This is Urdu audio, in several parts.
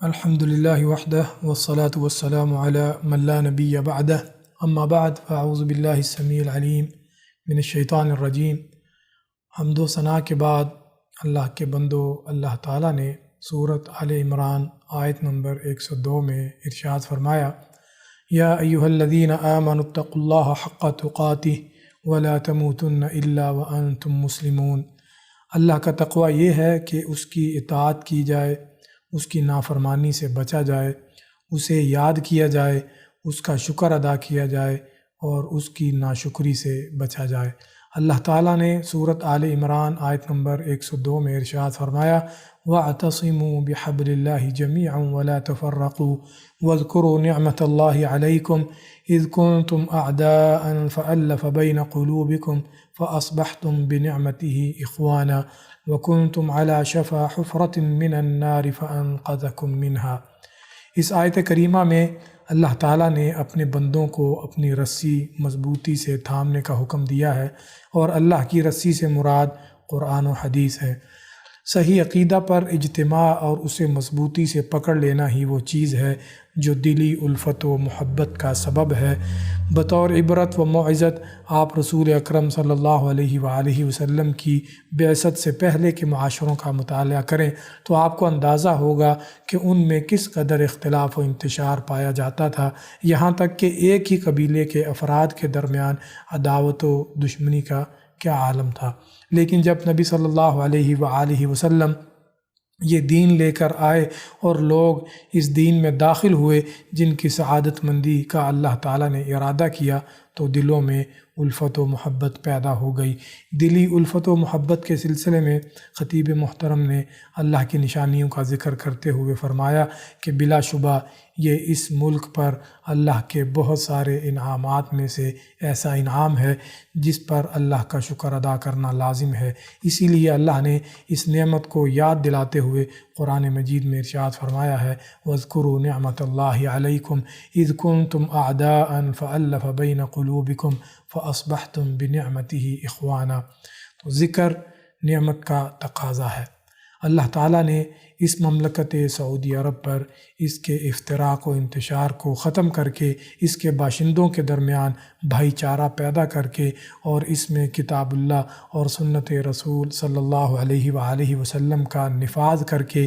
الحمد للہ وحدہ والصلاة والسلام علی من لا نبی بعدہ اما بعد فاعوذ باللہ السمیع العلیم من الشیطان الرجیم۔ حمد و ثناء کے بعد اللہ کے بندو، اللہ تعالیٰ نے سورۃ آل عمران آیت نمبر 102 میں ارشاد فرمایا، یا ایہا الذین آمنوا اتقوا اللہ حق تقاتہ ولا تموتن الا وانتم مسلمون۔ اللہ کا تقوی یہ ہے کہ اس کی اطاعت کی جائے، اس کی نافرمانی سے بچا جائے، اسے یاد کیا جائے، اس کا شکر ادا کیا جائے اور اس کی ناشکری سے بچا جائے۔ اللہ تعالیٰ نے سورۃ آل عمران آیت نمبر 102 میں ارشاد فرمایا، وَاعْتَصِمُوا بِحَبْلِ اللَّهِ جَمِيعًا وَلَا تَفَرَّقُوا وَاذْكُرُوا نِعْمَةَ اللَّهِ عَلَيْكُمْ إِذْ كُنْتُمْ أَعْدَاءً فَأَلَّفَ بَيْنَ قُلُوبِكُمْ فَأَصْبَحْتُمْ بِنِعْمَتِهِ إِخْوَانًا وَكُنْتُمْ عَلَى شَفَا حُفْرَةٍ مِّنَ النَّارِ فَأَنْقَذَكُم مِّنْهَا۔ اس آیت کریمہ میں اللہ تعالیٰ نے اپنے بندوں کو اپنی رسی مضبوطی سے تھامنے کا حکم دیا ہے، اور اللہ کی رسی سے مراد قرآن و حدیث ہے۔ صحیح عقیدہ پر اجتماع اور اسے مضبوطی سے پکڑ لینا ہی وہ چیز ہے جو دلی الفت و محبت کا سبب ہے۔ بطور عبرت و موعظت آپ رسول اکرم صلی اللہ علیہ وآلہ وسلم کی بعثت سے پہلے کے معاشروں کا مطالعہ کریں تو آپ کو اندازہ ہوگا کہ ان میں کس قدر اختلاف و انتشار پایا جاتا تھا، یہاں تک کہ ایک ہی قبیلے کے افراد کے درمیان عداوت و دشمنی کا کیا عالم تھا۔ لیکن جب نبی صلی اللہ علیہ وآلہ وسلم یہ دین لے کر آئے اور لوگ اس دین میں داخل ہوئے جن کی سعادت مندی کا اللہ تعالیٰ نے ارادہ کیا، تو دلوں میں الفت و محبت پیدا ہو گئی۔ دلی الفت و محبت کے سلسلے میں خطیب محترم نے اللہ کی نشانیوں کا ذکر کرتے ہوئے فرمایا کہ بلا شبہ یہ اس ملک پر اللہ کے بہت سارے انعامات میں سے ایسا انعام ہے جس پر اللہ کا شکر ادا کرنا لازم ہے۔ اسی لیے اللہ نے اس نعمت کو یاد دلاتے ہوئے قرآن مجید میں ارشاد فرمایا ہے، وَاذْكُرُوا نِعْمَةَ اللَّهِ عَلَيْكُمْ إِذْ كُنْتُمْ أَعْدَاءً فَأَلَّفَ بَيْنَ قُلُوبِكُمْ فَأَصْبَحْتُمْ بِنِعْمَتِهِ إِخْوَانًا۔ تو ذکر نعمت کا تقاضا ہے۔ اللہ تعالیٰ نے اس مملکت سعودی عرب پر اس کے افتراق و انتشار کو ختم کر کے، اس کے باشندوں کے درمیان بھائی چارہ پیدا کر کے، اور اس میں کتاب اللہ اور سنت رسول صلی اللہ علیہ وآلہ وسلم کا نفاذ کر کے،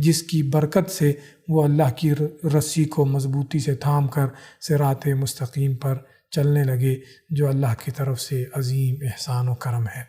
جس کی برکت سے وہ اللہ کی رسی کو مضبوطی سے تھام کر صراط مستقیم پر چلنے لگے، جو اللہ کی طرف سے عظیم احسان و کرم ہے۔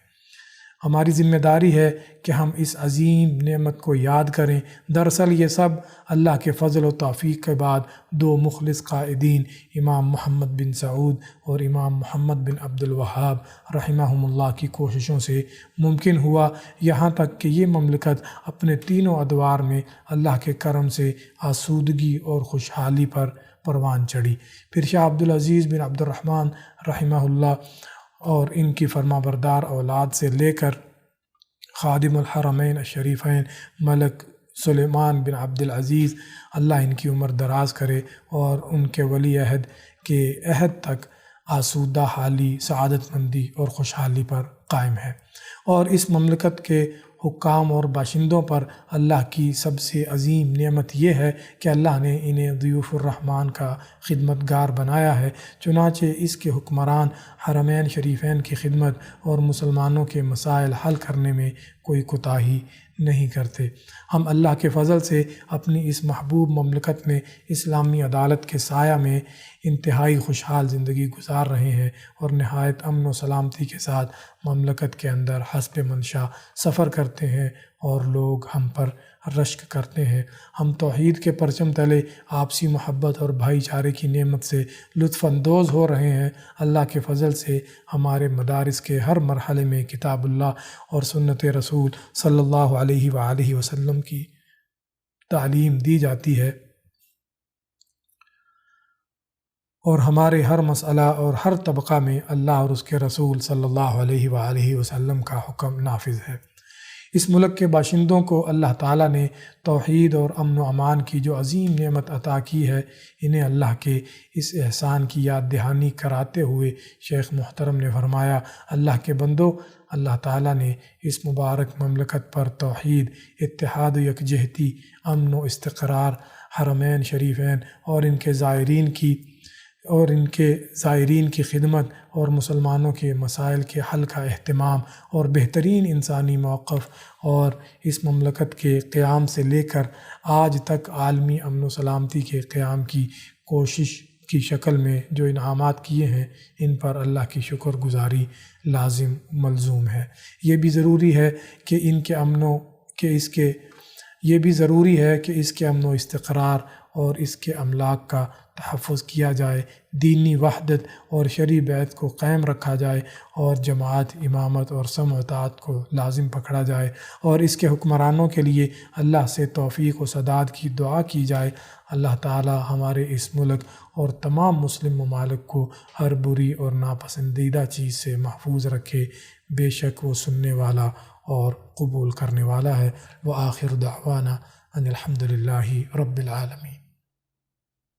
ہماری ذمہ داری ہے کہ ہم اس عظیم نعمت کو یاد کریں۔ دراصل یہ سب اللہ کے فضل و توفیق کے بعد دو مخلص قائدین، امام محمد بن سعود اور امام محمد بن عبد الوہاب رحمہم اللہ کی کوششوں سے ممکن ہوا، یہاں تک کہ یہ مملکت اپنے تینوں ادوار میں اللہ کے کرم سے آسودگی اور خوشحالی پر پروان چڑھی۔ پھر شاہ عبدالعزیز بن عبد الرحمن رحمہ اللہ اور ان کی فرما بردار اولاد سے لے کر خادم الحرمین الشریفین ملک سلیمان بن عبد العزیز، اللہ ان کی عمر دراز کرے، اور ان کے ولی عہد کے عہد تک آسودہ حالی، سعادت مندی اور خوشحالی پر قائم ہے۔ اور اس مملکت کے حکام اور باشندوں پر اللہ کی سب سے عظیم نعمت یہ ہے کہ اللہ نے انہیں ضیوف الرحمن کا خدمتگار بنایا ہے، چنانچہ اس کے حکمران حرمین شریفین کی خدمت اور مسلمانوں کے مسائل حل کرنے میں کوئی کوتاہی نہیں کرتے۔ ہم اللہ کے فضل سے اپنی اس محبوب مملکت میں اسلامی عدالت کے سایہ میں انتہائی خوشحال زندگی گزار رہے ہیں، اور نہایت امن و سلامتی کے ساتھ مملکت کے اندر حسب منشا سفر کرتے ہیں، اور لوگ ہم پر رشک کرتے ہیں۔ ہم توحید کے پرچم تلے آپسی محبت اور بھائی چارے کی نعمت سے لطف اندوز ہو رہے ہیں۔ اللہ کے فضل سے ہمارے مدارس کے ہر مرحلے میں کتاب اللہ اور سنت رسول صلی اللہ علیہ وآلہ وسلم کی تعلیم دی جاتی ہے، اور ہمارے ہر مسئلہ اور ہر طبقہ میں اللہ اور اس کے رسول صلی اللہ علیہ وآلہ وسلم کا حکم نافذ ہے۔ اس ملک کے باشندوں کو اللہ تعالیٰ نے توحید اور امن و امان کی جو عظیم نعمت عطا کی ہے، انہیں اللہ کے اس احسان کی یاد دہانی کراتے ہوئے شیخ محترم نے فرمایا، اللہ کے بندو، اللہ تعالیٰ نے اس مبارک مملکت پر توحید، اتحاد و یکجہتی، امن و استقرار، حرمین شریفین اور ان کے زائرین کی خدمت اور مسلمانوں کے مسائل کے حل کا اہتمام اور بہترین انسانی موقف اور اس مملکت کے قیام سے لے کر آج تک عالمی امن و سلامتی کے قیام کی کوشش کی شکل میں جو انعامات کیے ہیں، ان پر اللہ کی شکر گزاری لازم ملزوم ہے۔ یہ بھی ضروری ہے کہ اس کے امن و استقرار اور اس کے املاک کا تحفظ کیا جائے، دینی وحدت اور شرعی بیعت کو قائم رکھا جائے اور جماعت، امامت اور سمع و اطاعت کو لازم پکڑا جائے اور اس کے حکمرانوں کے لیے اللہ سے توفیق و سداد کی دعا کی جائے۔ اللہ تعالی ہمارے اس ملک اور تمام مسلم ممالک کو ہر بری اور ناپسندیدہ چیز سے محفوظ رکھے، بے شک وہ سننے والا اور قبول کرنے والا ہے۔ وآخر دعوانا ان الحمد للہ رب العالمین۔